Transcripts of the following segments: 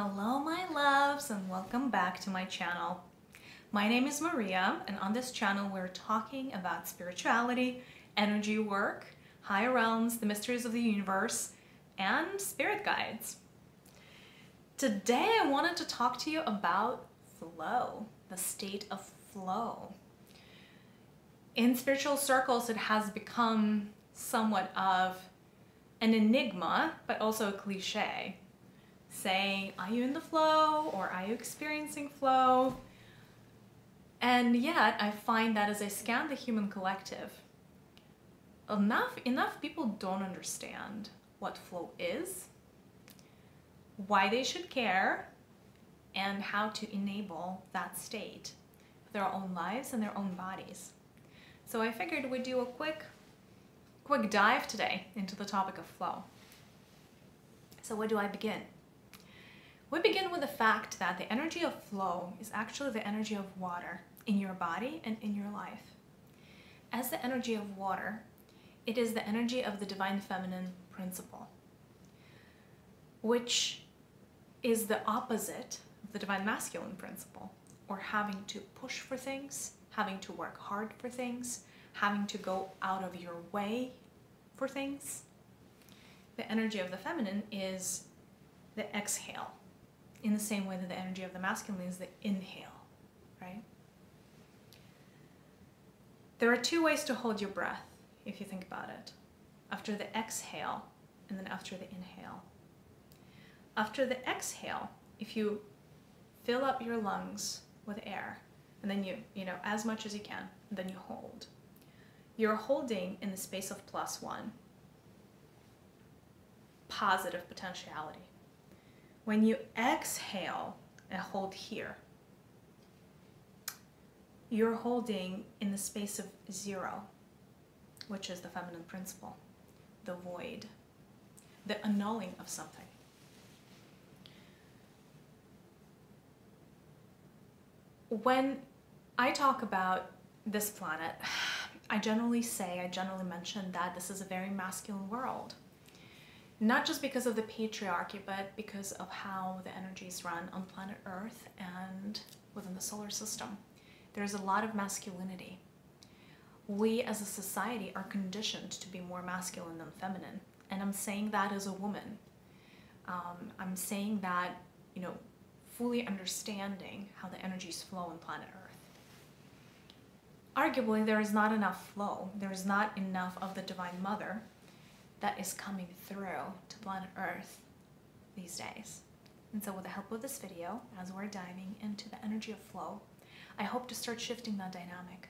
Hello my loves and welcome back to my channel. My name is Maria and on this channel we're talking about spirituality, energy work, higher realms, the mysteries of the universe, and spirit guides. Today I wanted to talk to you about flow, the state of flow. In spiritual circles it has become somewhat of an enigma, but also a cliche. Saying, are you in the flow or are you experiencing flow? And yet I find that as I scan the human collective, enough people don't understand what flow is, why they should care, and how to enable that state of their own lives and their own bodies. So I figured we'd do a quick dive today into the topic of flow. So where do I begin? We begin with the fact that the energy of flow is actually the energy of water in your body and in your life. As the energy of water, it is the energy of the divine feminine principle, which is the opposite of the divine masculine principle, or having to push for things, having to work hard for things, having to go out of your way for things. The energy of the feminine is the exhale, in the same way that the energy of the masculine is the inhale, right? There are two ways to hold your breath, if you think about it. After the exhale, and then after the inhale. After the exhale, if you fill up your lungs with air, and then you know, as much as you can, and then you hold. You're holding in the space of +1, positive potentiality. When you exhale and hold here, you're holding in the space of 0, which is the feminine principle, the void, the annulling of something. When I talk about this planet, I generally mention that this is a very masculine world. Not just because of the patriarchy, but because of how the energies run on planet Earth and within the solar system. There's a lot of masculinity. We as a society are conditioned to be more masculine than feminine. And I'm saying that as a woman. I'm saying that, you know, fully understanding how the energies flow on planet Earth. Arguably, there is not enough flow. There is not enough of the Divine Mother that is coming through to planet Earth these days. And so with the help of this video, as we're diving into the energy of flow, I hope to start shifting that dynamic.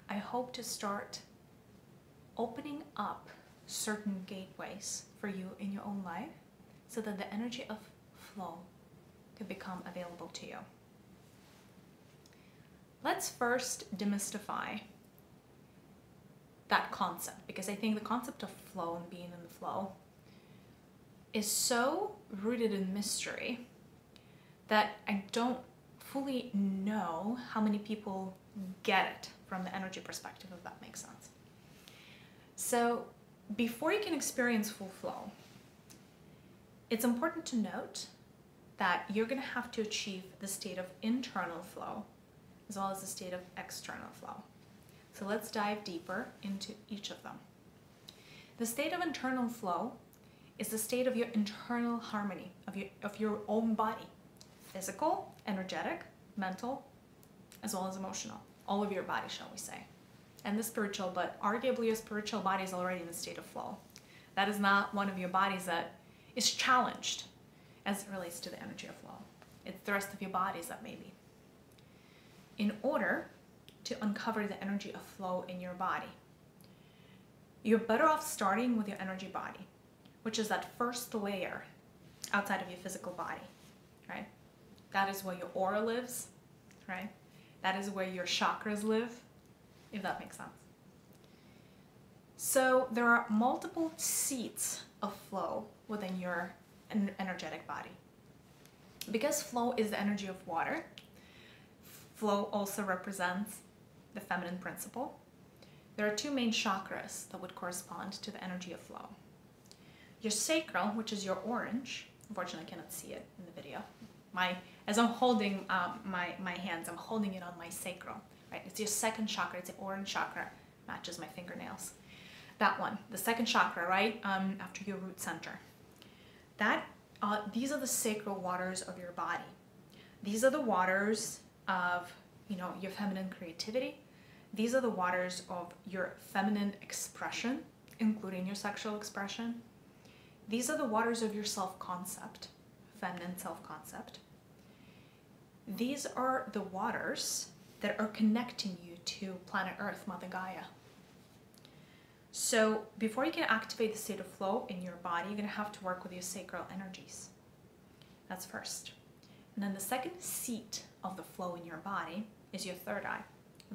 I hope to start opening up certain gateways for you in your own life so that the energy of flow could become available to you. Let's first demystify that concept, because I think the concept of flow and being in the flow is so rooted in mystery that I don't fully know how many people get it from the energy perspective, if that makes sense. So before you can experience full flow, it's important to note that you're going to have to achieve the state of internal flow as well as the state of external flow. So let's dive deeper into each of them. The state of internal flow is the state of your internal harmony, of your own body. Physical, energetic, mental, as well as emotional. All of your body, shall we say. And the spiritual, but arguably your spiritual body is already in the state of flow. That is not one of your bodies that is challenged as it relates to the energy of flow. It's the rest of your bodies that may be. In order to uncover the energy of flow in your body, you're better off starting with your energy body, which is that first layer outside of your physical body, right? That is where your aura lives, right? That is where your chakras live, if that makes sense. So there are multiple seats of flow within your energetic body. Because flow is the energy of water, flow also represents the feminine principle. There are two main chakras that would correspond to the energy of flow. Your sacral, which is your orange, Unfortunately, I cannot see it in the video. As I'm holding my hands, I'm holding it on my sacral, right? It's your second chakra. It's the orange chakra. Matches my fingernails. That one, the second chakra, right? After your root center. These are the sacral waters of your body. These are the waters of, your feminine creativity. These are the waters of your feminine expression, including your sexual expression. These are the waters of your self-concept, feminine self-concept. These are the waters that are connecting you to planet Earth, Mother Gaia. So before you can activate the state of flow in your body, you're going to have to work with your sacral energies. That's first. And then the second seat of the flow in your body is your third eye,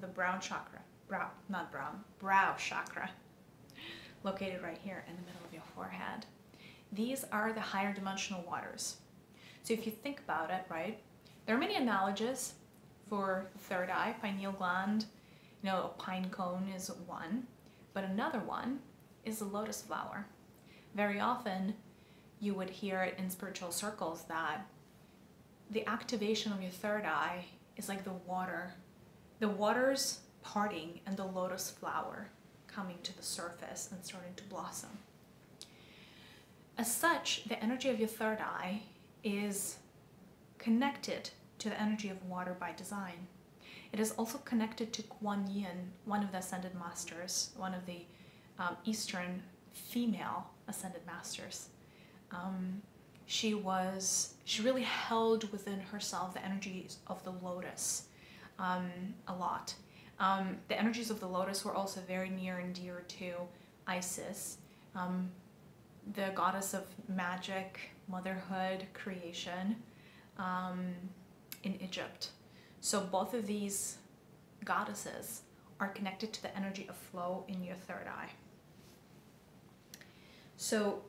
the brown chakra. Brow chakra, located right here in the middle of your forehead. These are the higher dimensional waters. So if you think about it, right, there are many analogies for the third eye. Pineal gland, a pine cone is one, but another one is the lotus flower. Very often you would hear it in spiritual circles that the activation of your third eye is like the waters parting and the lotus flower coming to the surface and starting to blossom. As such, the energy of your third eye is connected to the energy of water by design. It is also connected to Kuan Yin, one of the ascended masters, one of the Eastern female ascended masters. She really held within herself the energies of the lotus a lot. The energies of the lotus were also very near and dear to Isis, the goddess of magic, motherhood, creation in Egypt. So both of these goddesses are connected to the energy of flow in your third eye. So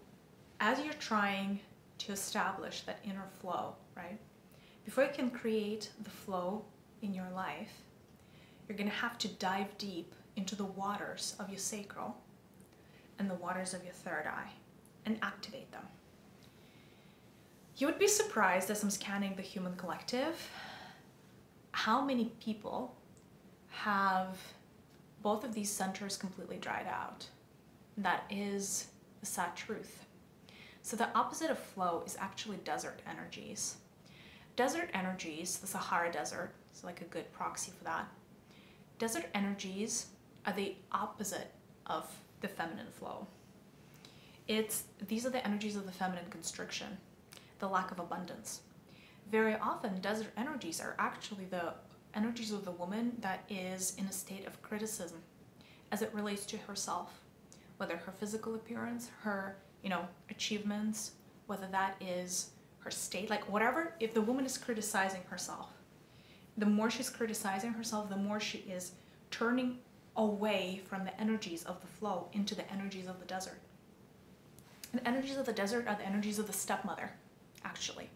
as you're trying to establish that inner flow, right, before you can create the flow in your life, you're going to have to dive deep into the waters of your sacral and the waters of your third eye and activate them. You would be surprised, as I'm scanning the human collective, how many people have both of these centers completely dried out. That is the sad truth. So the opposite of flow is actually desert energies. Desert energies, the Sahara Desert is like a good proxy for that. Desert energies are the opposite of the feminine flow. These are the energies of the feminine constriction, the lack of abundance. Very often, desert energies are actually the energies of the woman that is in a state of criticism as it relates to herself, whether her physical appearance, her, achievements, whether that is her state, like whatever. If the woman is criticizing herself, the more she's criticizing herself, the more she is turning away from the energies of the flow into the energies of the desert. And the energies of the desert are the energies of the stepmother, actually.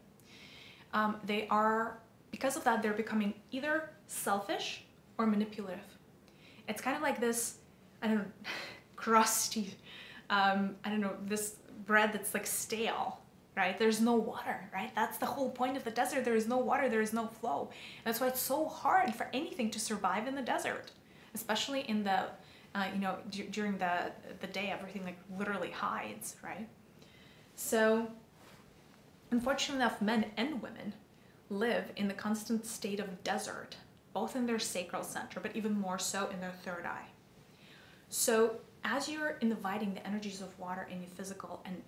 Because of that, they're becoming either selfish or manipulative. It's kind of like this, crusty, this bread that's like stale, right? There's no water, right? That's the whole point of the desert. There is no water, there is no flow. That's why it's so hard for anything to survive in the desert, especially in the, during the day, everything like literally hides, right? So, unfortunately enough, men and women live in the constant state of desert, both in their sacral center, but even more so in their third eye. So as you're inviting the energies of water in your physical and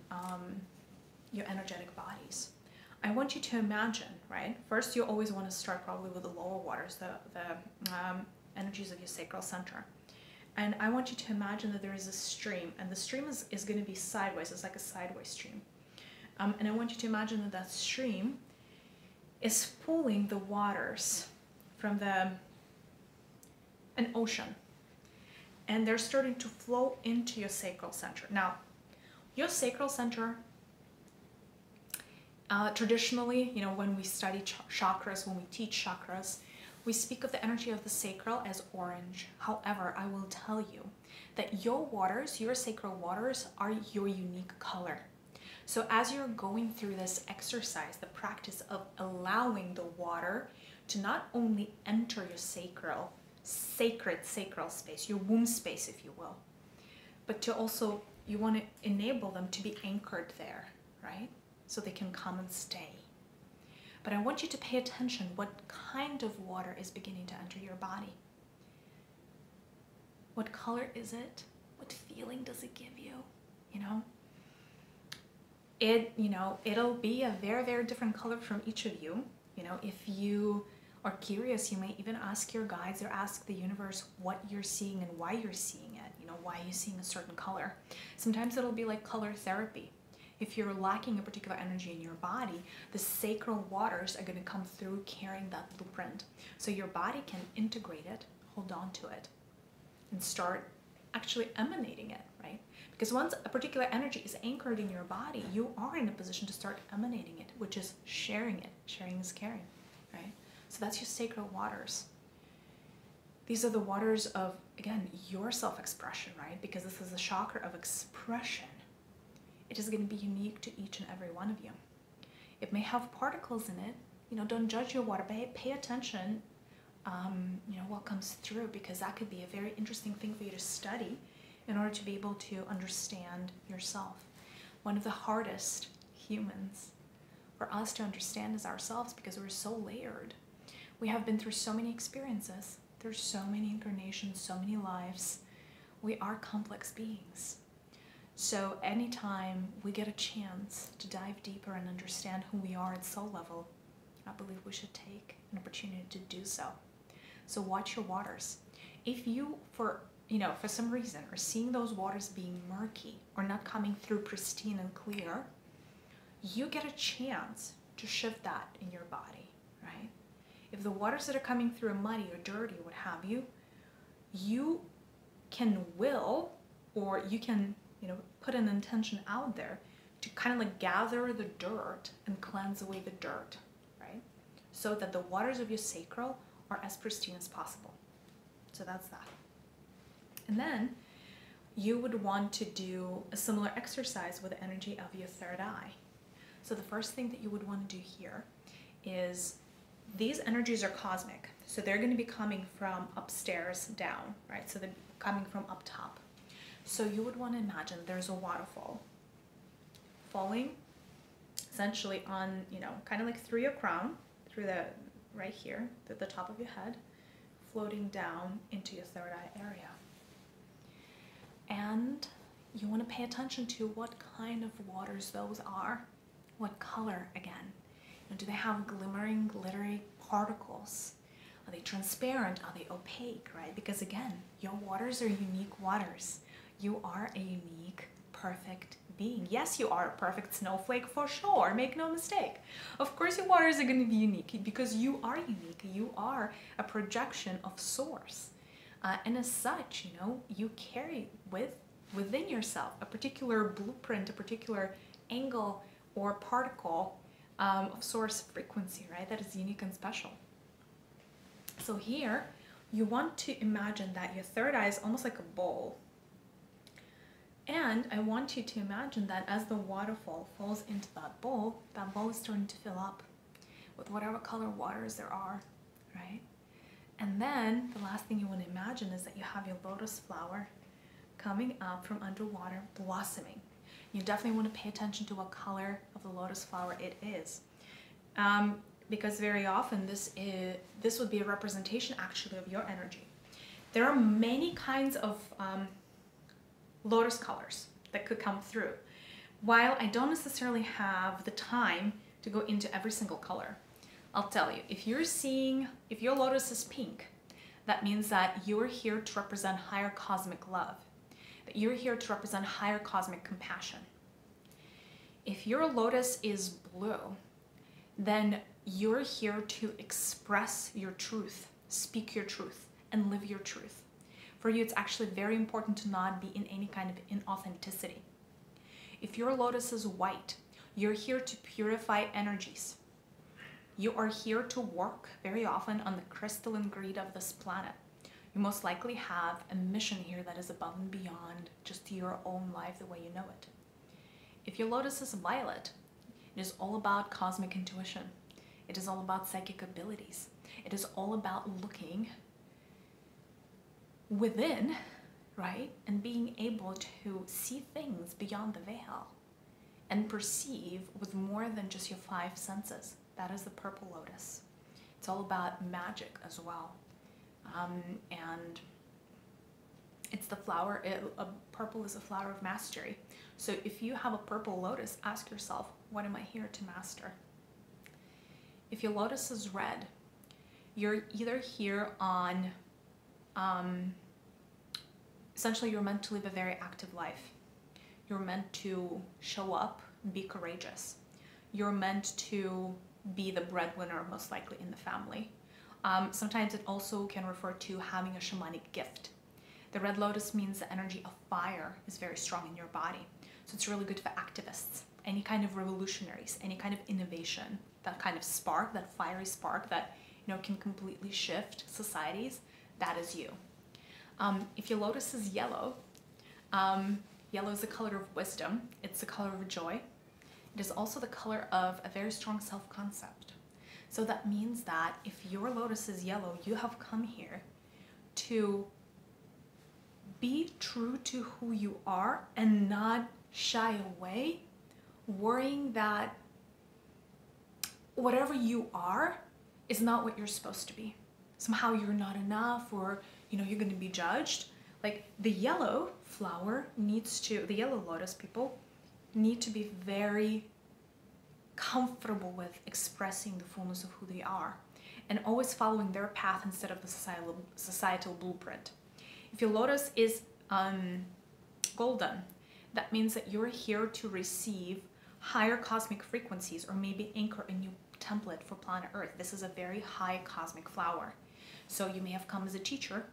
your energetic bodies, I want you to imagine, right? First, you always want to start probably with the lower waters, the energies of your sacral center. And I want you to imagine that there is a stream, and the stream is going to be sideways. It's like a sideways stream. And I want you to imagine that that stream is pulling the waters from an ocean. And they're starting to flow into your sacral center. Now, your sacral center, traditionally, when we study chakras, when we teach chakras, we speak of the energy of the sacral as orange. However, I will tell you that your waters, your sacral waters, are your unique color. So as you're going through this exercise, the practice of allowing the water to not only enter your sacral space, your womb space, if you will, but to also, you want to enable them to be anchored there, right? So they can come and stay. But I want you to pay attention what kind of water is beginning to enter your body. What color is it? What feeling does it give you? It'll be a very, very different color from each of you. If you are curious, you may even ask your guides or ask the universe what you're seeing and why you're seeing it. Why you're seeing a certain color. Sometimes it'll be like color therapy. If you're lacking a particular energy in your body, the sacral waters are going to come through carrying that blueprint. So your body can integrate it, hold on to it, and start actually emanating it, right? Because once a particular energy is anchored in your body, you are in a position to start emanating it, which is sharing it. Sharing is caring, right? So that's your sacral waters. These are the waters of, again, your self-expression, right? Because this is a chakra of expression. It is going to be unique to each and every one of you. It may have particles in it. Don't judge your water. Pay attention, what comes through, because that could be a very interesting thing for you to study in order to be able to understand yourself. One of the hardest humans for us to understand is ourselves, because we're so layered. We have been through so many experiences. There's so many incarnations, so many lives. We are complex beings. So anytime we get a chance to dive deeper and understand who we are at soul level, I believe we should take an opportunity to do so. So watch your waters. If you, for some reason, are seeing those waters being murky or not coming through pristine and clear, you get a chance to shift that in your body, right? If the waters that are coming through are muddy or dirty, what have you, you can will, or you can, put an intention out there to kind of like gather the dirt and cleanse away the dirt, right? So that the waters of your sacral are as pristine as possible. So that's that. And then you would want to do a similar exercise with the energy of your third eye. So the first thing that you would want to do here is, these energies are cosmic. So they're going to be coming from upstairs down, right? So they're coming from up top. So you would want to imagine there's a waterfall falling essentially on, kind of like through your crown, through right here, at the top of your head, floating down into your third eye area. And you want to pay attention to what kind of waters those are. What color, again? Do they have glimmering, glittery particles? Are they transparent? Are they opaque, right? Because again, your waters are unique waters. You are a unique, perfect being. Yes, you are a perfect snowflake for sure. Make no mistake. Of course your waters are going to be unique because you are unique. You are a projection of source. And as such, you carry within yourself a particular blueprint, a particular angle or particle of source frequency, right? That is unique and special. So here, you want to imagine that your third eye is almost like a bowl. And I want you to imagine that as the waterfall falls into that bowl is starting to fill up with whatever color waters there are, right? And then the last thing you want to imagine is that you have your lotus flower coming up from underwater, blossoming. You definitely want to pay attention to what color of the lotus flower it is. Because very often this would be a representation actually of your energy. There are many kinds of lotus colors that could come through. While I don't necessarily have the time to go into every single color, I'll tell you, if your lotus is pink, that means that you're here to represent higher cosmic love, that you're here to represent higher cosmic compassion. If your lotus is blue, then you're here to express your truth, speak your truth, and live your truth. For you, it's actually very important to not be in any kind of inauthenticity. If your lotus is white, you're here to purify energies. You are here to work very often on the crystalline grid of this planet. You most likely have a mission here that is above and beyond just your own life the way you know it. If your lotus is violet, it is all about cosmic intuition. It is all about psychic abilities. It is all about looking within, right? And being able to see things beyond the veil and perceive with more than just your five senses. That is the purple lotus. It's all about magic as well. And it's the flower, purple is a flower of mastery. So if you have a purple lotus, ask yourself, what am I here to master? If your lotus is red, you're either here on, essentially you're meant to live a very active life. You're meant to show up, be courageous. You're meant to be the breadwinner, most likely in the family. Sometimes it also can refer to having a shamanic gift. The red lotus means the energy of fire is very strong in your body. So it's really good for activists, any kind of revolutionaries, any kind of innovation, that kind of spark, that fiery spark that, you know, can completely shift societies. That is you. If your lotus is yellow, yellow is the color of wisdom. It's the color of joy. It is also the color of a very strong self-concept. So that means that if your lotus is yellow, you have come here to be true to who you are and not shy away, worrying that whatever you are is not what you're supposed to be. Somehow you're not enough, or, you know, you're going to be judged. Like the yellow flower the yellow lotus people need to be very comfortable with expressing the fullness of who they are and always following their path instead of the societal blueprint. If your lotus is golden, that means that you're here to receive higher cosmic frequencies, or maybe anchor a new template for planet Earth. This is a very high cosmic flower. So you may have come as a teacher.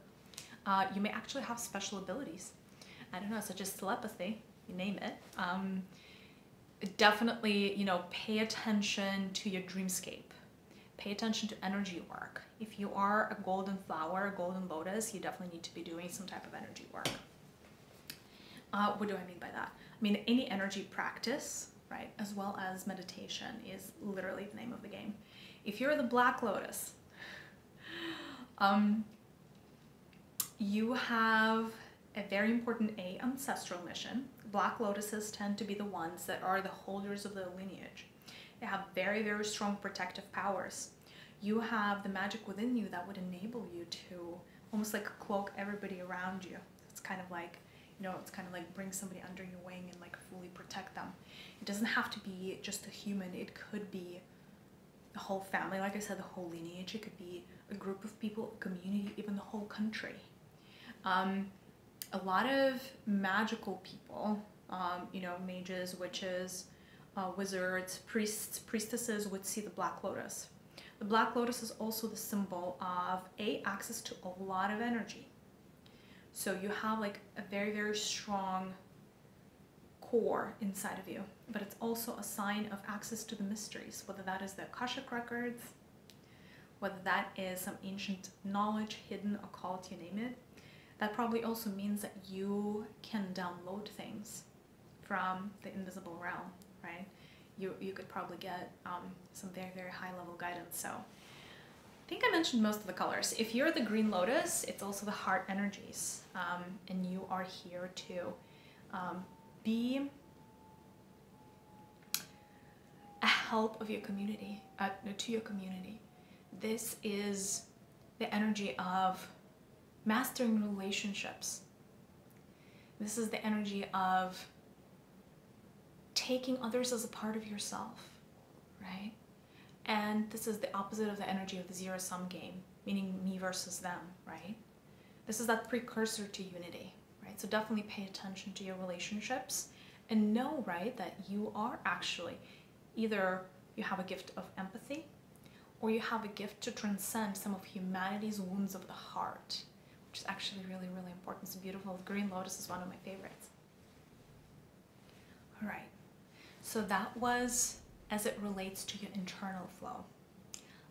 You may actually have special abilities. I don't know, such as telepathy, you name it. Definitely, you know, pay attention to your dreamscape. Pay attention to energy work. If you are a golden flower, a golden lotus, you definitely need to be doing some type of energy work. What do I mean by that? I mean, any energy practice, right, as well as meditation is literally the name of the game. If you're the black lotus, you have a very important ancestral mission. Black lotuses tend to be the ones that are the holders of the lineage. They have very, very strong protective powers. You have the magic within you that would enable you to almost like cloak everybody around you. It's kind of like, you know, it's kind of like bring somebody under your wing and like fully protect them. It doesn't have to be just a human. It could be the whole family, like I said, the whole lineage. It could be a group of people, a community, even the whole country. A lot of magical people, you know, mages, witches, wizards, priests, priestesses would see the black lotus. The black lotus is also the symbol of access to a lot of energy. So you have like a very, very strong core inside of you, but it's also a sign of access to the mysteries, whether that is the Akashic records, whether that is some ancient knowledge, hidden, occult, you name it. That probably also means that you can download things from the invisible realm, right? You could probably get some very, very high level guidance. So I think I mentioned most of the colors. If you're the green lotus, it's also the heart energies. And you are here to be a help of your community, to your community. This is the energy of mastering relationships. This is the energy of taking others as a part of yourself, right? And this is the opposite of the energy of the zero-sum game, meaning me versus them, right? This is that precursor to unity, right? So definitely pay attention to your relationships and know, right, that you are actually either you have a gift of empathy or you have a gift to transcend some of humanity's wounds of the heart, which is actually really, really important. It's beautiful. Green lotus is one of my favorites. All right. So that was as it relates to your internal flow.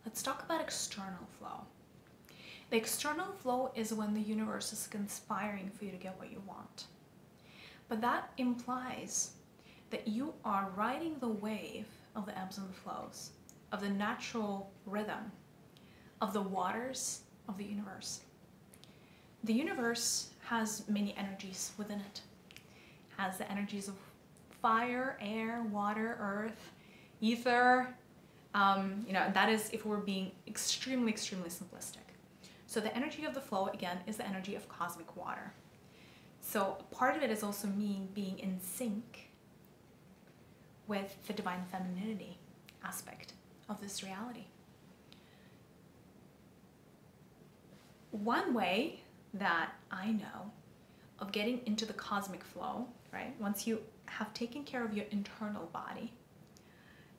Let's talk about external flow. The external flow is when the universe is conspiring for you to get what you want. But that implies that you are riding the wave of the ebbs and the flows, of the natural rhythm, of the waters of the universe. The universe has many energies within it. It has the energies of fire, air, water, earth, ether. That is if we're being extremely, extremely simplistic. So the energy of the flow, again, is the energy of cosmic water. So part of it is also me being in sync with the divine femininity aspect of this reality. One way that I know of getting into the cosmic flow, right? Once you have taken care of your internal body,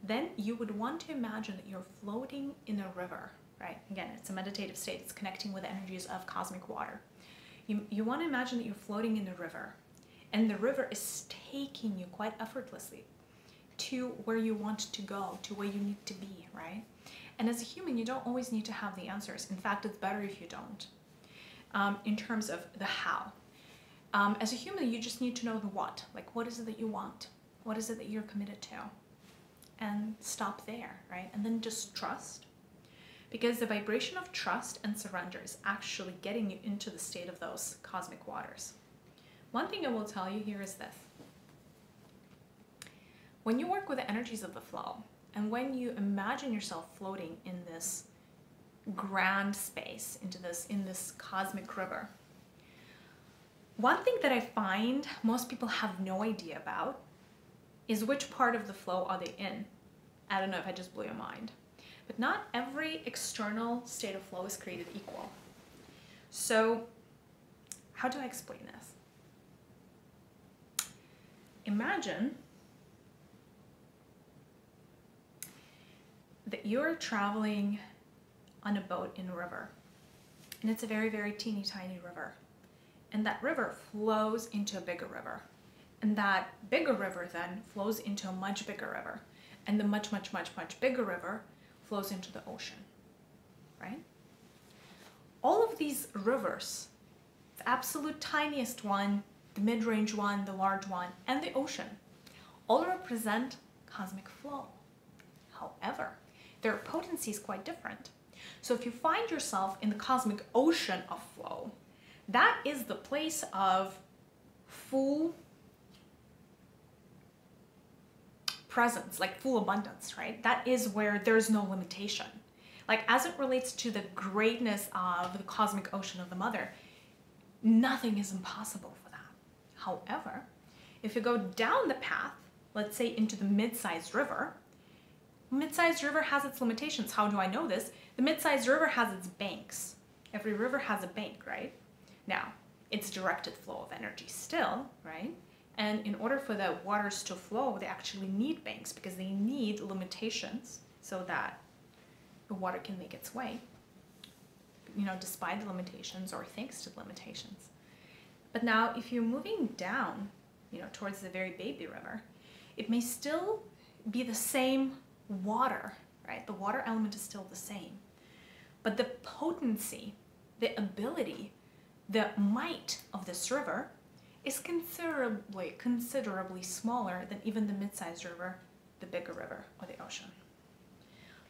then you would want to imagine that you're floating in a river, right? Again, it's a meditative state. It's connecting with the energies of cosmic water. You want to imagine that you're floating in a river, and the river is taking you quite effortlessly to where you want to go, to where you need to be, right? And as a human, you don't always need to have the answers. In fact, it's better if you don't, in terms of the how. As a human, you just need to know the what. Like, what is it that you want? What is it that you're committed to? And stop there, right? And then just trust. Because the vibration of trust and surrender is actually getting you into the state of those cosmic waters. One thing I will tell you here is this. When you work with the energies of the flow, and when you imagine yourself floating in this grand space, in this cosmic river, one thing that I find most people have no idea about is which part of the flow are they in. I don't know if I just blew your mind. But not every external state of flow is created equal. So how do I explain this? Imagine that you're traveling on a boat in a river. And it's a very, very teeny tiny river. And that river flows into a bigger river. And that bigger river then flows into a much bigger river. And the much, much, much, much bigger river flows into the ocean, right? All of these rivers, the absolute tiniest one, the mid-range one, the large one, and the ocean, all represent cosmic flow. However, their potency is quite different. So if you find yourself in the cosmic ocean of flow, that is the place of full presence, like full abundance, right? That is where there's no limitation. Like, as it relates to the greatness of the cosmic ocean of the mother, nothing is impossible for that. However, if you go down the path, let's say into the mid-sized river has its limitations. How do I know this? The mid-sized river has its banks. Every river has a bank, right? Now, it's directed flow of energy still, right? And in order for the waters to flow, they actually need banks because they need limitations so that the water can make its way, despite the limitations or thanks to the limitations. But now if you're moving down, towards the very baby river, it may still be the same water, right? The water element is still the same. But the potency, the ability, the might of this river is considerably smaller than even the mid-sized river, the bigger river, or the ocean.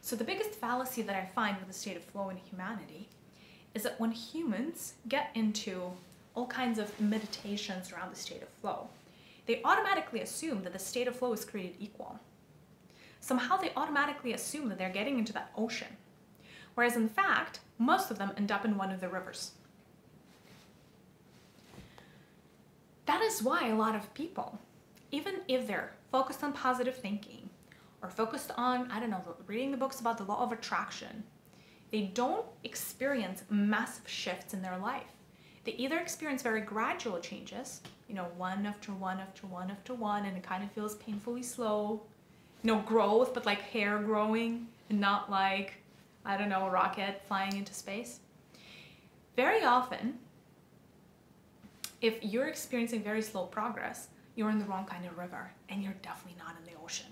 So the biggest fallacy that I find with the state of flow in humanity is that when humans get into all kinds of meditations around the state of flow, they automatically assume that the state of flow is created equal. Somehow they automatically assume that they're getting into that ocean, whereas in fact, most of them end up in one of the rivers. That is why a lot of people, even if they're focused on positive thinking or focused on, reading the books about the law of attraction, they don't experience massive shifts in their life. They either experience very gradual changes, one after one after one after one, and it kind of feels painfully slow, growth, but like hair growing and not like, a rocket flying into space. Very often, if you're experiencing very slow progress, you're in the wrong kind of river, and you're definitely not in the ocean,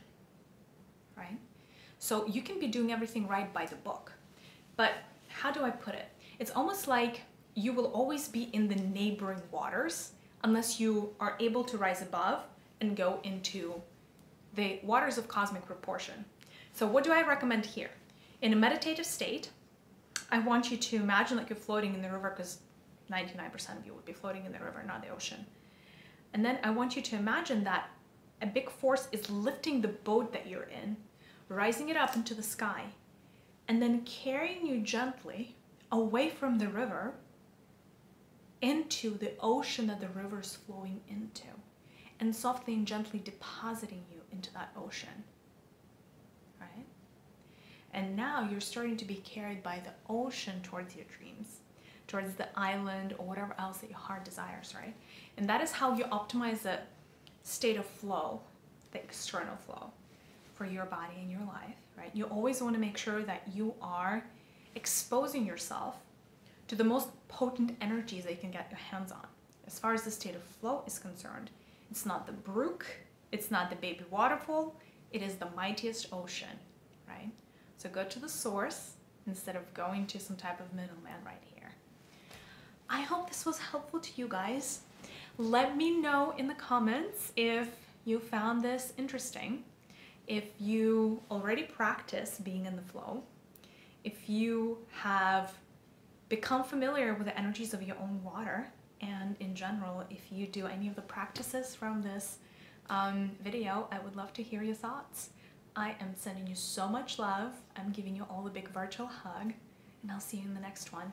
right? So you can be doing everything right by the book, but how do I put it? It's almost like you will always be in the neighboring waters unless you are able to rise above and go into the waters of cosmic proportion. So what do I recommend here? In a meditative state, I want you to imagine like you're floating in the river, because 99% of you would be floating in the river, not the ocean. And then I want you to imagine that a big force is lifting the boat that you're in, rising it up into the sky, and then carrying you gently away from the river into the ocean that the river is flowing into, and softly and gently depositing you into that ocean, right? And now you're starting to be carried by the ocean towards your dreams, towards the island or whatever else that your heart desires, right? And that is how you optimize the state of flow, the external flow for your body and your life, right? You always want to make sure that you are exposing yourself to the most potent energies that you can get your hands on. As far as the state of flow is concerned, it's not the brook, it's not the baby waterfall, it is the mightiest ocean, right? So go to the source instead of going to some type of middleman right here. I hope this was helpful to you guys. Let me know in the comments if you found this interesting, if you already practice being in the flow, if you have become familiar with the energies of your own water, and in general, if you do any of the practices from this video, I would love to hear your thoughts. I am sending you so much love. I'm giving you all a big virtual hug, and I'll see you in the next one.